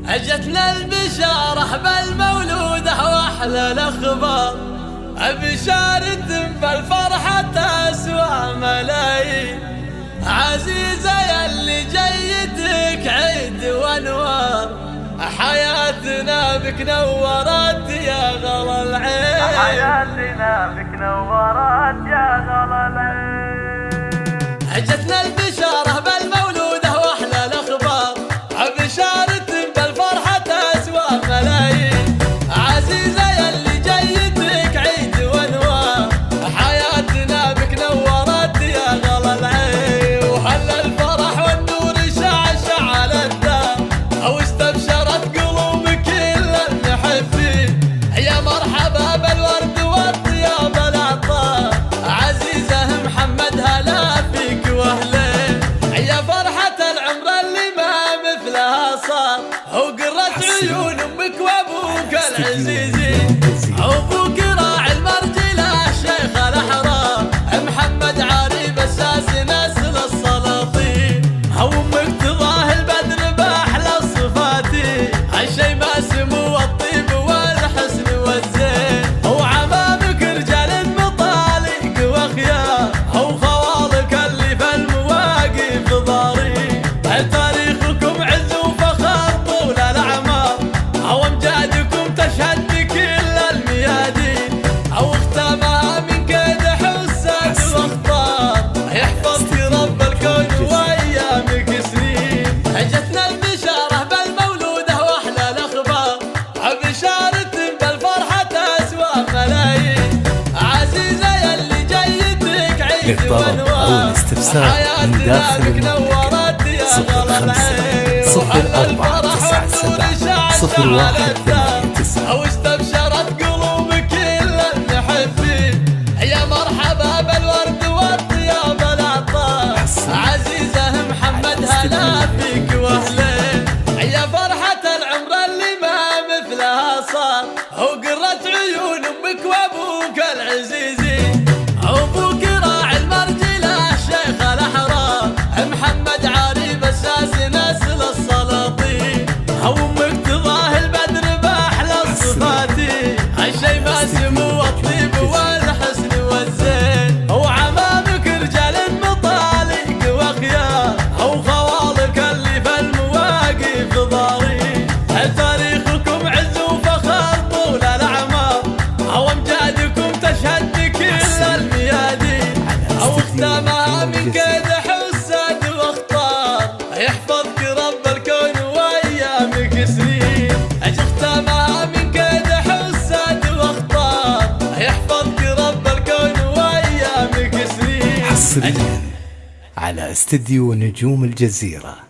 اجتنا البشارة بالمولودة واحلى الاخبار، بشارة بالفرحة تسوى ملايين. عزيزة يلي جيتك عيد وانوار، حياتنا بك نورت يا غلا العين، حياتنا بك نورت يا غلا العين. اجتنا البشارة بالمولودة واحلى الاخبار، بشارة بالفرحة تسوى ملايين. عزيزة يلي جيتك عيد وانوار، حياتنا بك نورت يا غلا العين. وهل الفرح والنور شعشع على الدار، واستبشرت قلوب كل المحبين. يا مرحبا بالورد والطياب العطار، عزيزة محمد هلا فيك واهلين. يا فرحة العمر اللي ما مثلها صار، وقرت عيون امك وابوك العزيزين. ابوك راعي المرجله الشيخ الاحرار، محمد عريب اساس نسل السلاطين. وامك تضاهي البدر باحلى الصفات، الشي ما سمو الطيب والحسن والزين. وعمامك رجال مطالق واخيار، وخوالك اللي في المواقف ضارين. تاريخكم عز وفخر طول الاعمار، وامجادكم تشهد بكل الميادين. واختامها من كيد حساد واخطار، يحفظك رب الكون وايامك سنين. جتنا البشاره بالمولوده واحلى الاخبار، بشاره بالفرحه تسوى ملايين. عزيزه يلي جيتك عيد وانوار، حياتنا بك نورت يا غلا العين. وهل الفرح والنور شعشع على الدار، واستبشرت قلوب كل المحبين. يا مرحبا بالورد والطياب العطار، عزيزة محمد هلا فيك واهلين. يا فرحة العمر اللي ما مثلها صار، وقرت عيون امك وابوك العزيزين. ابوك راعي المرجله الشيخ الاحرار، محمد عريب اساس نسل السلاطين. وامك تضاهي البدر باحلى الصفات، الشي ما سمو الطيب والحسن والزين. وعمامك رجال مطالق واخيار، وخوالك اللي في المواقف ضارين. تاريخكم عز وفخر طول الاعمار، وامجادكم تشهد بكل الميادين. واختامها من كيد حساد واخطار، يحفظك رب الكون وايامك سنين. اختامها من كيد حساد واخطار، يحفظك رب الكون وايامك سنين. حصريا على استديو نجوم الجزيرة.